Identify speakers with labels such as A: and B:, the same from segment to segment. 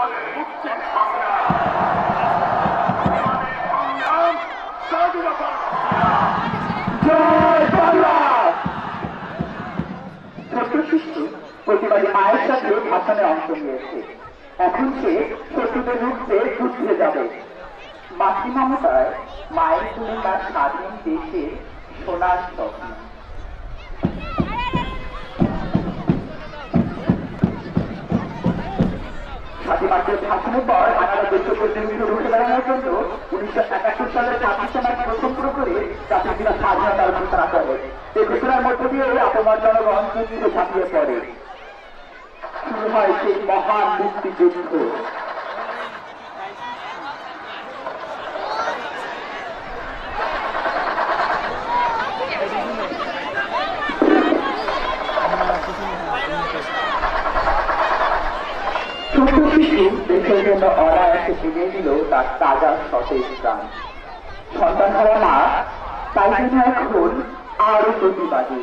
A: আমাদের মুক্তির সংগ্রাম, আমাদের সংগ্রাম স্বাধীনতা।
B: জয় বাংলা। ছোট্ট শিশু প্রতিবাদী মায়ের সাথে ভাষণে অংশ নিয়েছে। এখন সে শত্রুদের রুখতে যুদ্ধে যাবে। মাতৃমমতায় মায়ের তুলে তার স্বাধীন দেশের সোনার স্বপ্ন। স্বাধীনতার ভাষণের পর 1994 রুখে দাঁড়ানোর জন্য 1971 সালের 26 মার্চ প্রথম করে জাতির স্বাধীনতার ঘোষণা করে। এই ঘোষণার মধ্য দিয়ে আপমান জনগণ যুদ্ধে ঝাঁপিয়ে পড়ে। শুরু হয় সেই মহান মুক্তিযুদ্ধ। ছোট শিশু দেশের জন্য অনায়াসে ফিরিয়ে দিল তার তাজা সতেজ প্রাণ। সন্তান হারা মা তাই জন্য এখন আরো প্রতিবাদী।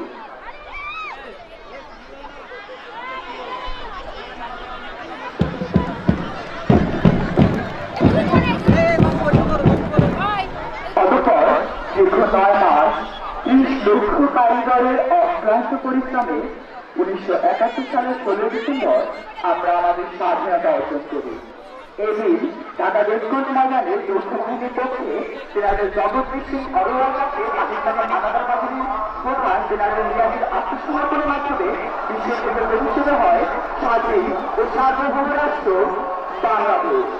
B: অতঃপর দীর্ঘ 9 মাস 30 লক্ষ কারিগরের অক্লান্ত পরিশ্রমে 1971 সালের 16 ডিসেম্বর আমরা আমাদের স্বাধীনতা অর্জন করি। এদিন ঢাকা রেসকোর্স ময়দানে যৌথবাহিনীর পক্ষে জেনারেল জগৎজিৎ সিং অরোয়ালকে পাকিস্তানের হানাদার বাহিনীর প্রধান জেনারেল নিয়াজির আত্মসমর্পণের মাধ্যমে বিশ্বের থেকে প্রতিষ্ঠিত হয় স্বাধীন ও সার্বভৌম রাষ্ট্র বাংলাদেশ।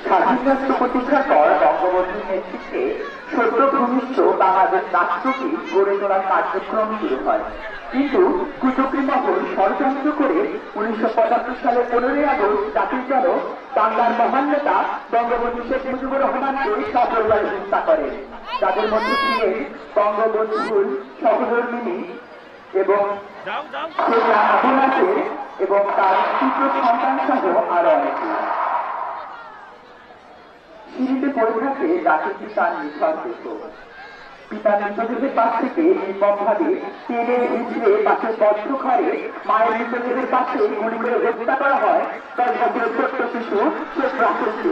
B: স্বাধীন রাষ্ট্র প্রতিষ্ঠার পর বঙ্গবন্ধুর নেতৃত্বে সদ্য ভূমিষ্ঠ বাংলাদেশ রাষ্ট্রটি গড়ে তোলার কার্যক্রম শুরু হয়। কিন্তু কুচক্রী মহল ষড়যন্ত্র করে 1975 সালের 15ই আগস্ট জাতির জনক বাংলার মহান নেতা বঙ্গবন্ধু শেখ মুজিবুর রহমানকে সপরিবারে হত্যা করে। যাদের মধ্যে ছিলেন বঙ্গবন্ধুর সহধর্মিণী এবং এবং তার তৃতীয় সন্তান সহ আরো অনেকে। সিঁড়িতে পড়ে থাকে জাতির পিতার নিঃশ্বাস দেহ। পিতার মৃতদেহের পাশ থেকে নির্মমভাবে টেনে হিঁচড়ে পাশের বদ্ধ ঘরে মায়ের মৃতদেহের পাশে গুলি করে হত্যা করা হয় 10 বছরের ছোট্ট শিশু শেখ রাসেলকে।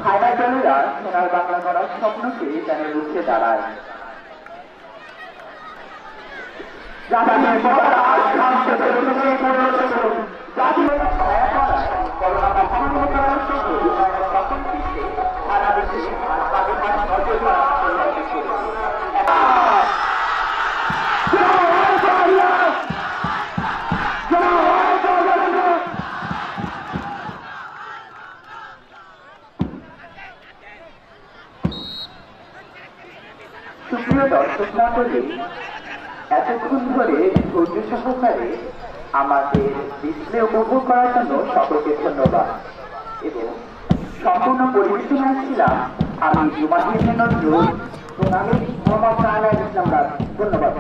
B: হায়না দলেরা সোনার বাংলা করার স্বপ্নকে যেন রুখে দাঁড়ায়। জাতির পতাকা শান্ত দেশকে পরিণত করুন। জাতির ছায়া করায় করোনা মহামারী করার সঙ্গে সকল ক্ষেত্রে সারা দেশে স্বাধীনতার নজরদারি সুপ্রিয় দর্শক মণ্ডলী, এতক্ষণ ধরে ধৈর্য সহকারে আমাদের ডিসপ্লে উপভোগ করার জন্য সকলকে ধন্যবাদ। এবং সম্পূর্ণ পরিবেশনায় ছিলাম আমি জুমাহির নজরুল, প্রণালী মোহাম্মদ ইসলাম। ধন্যবাদ।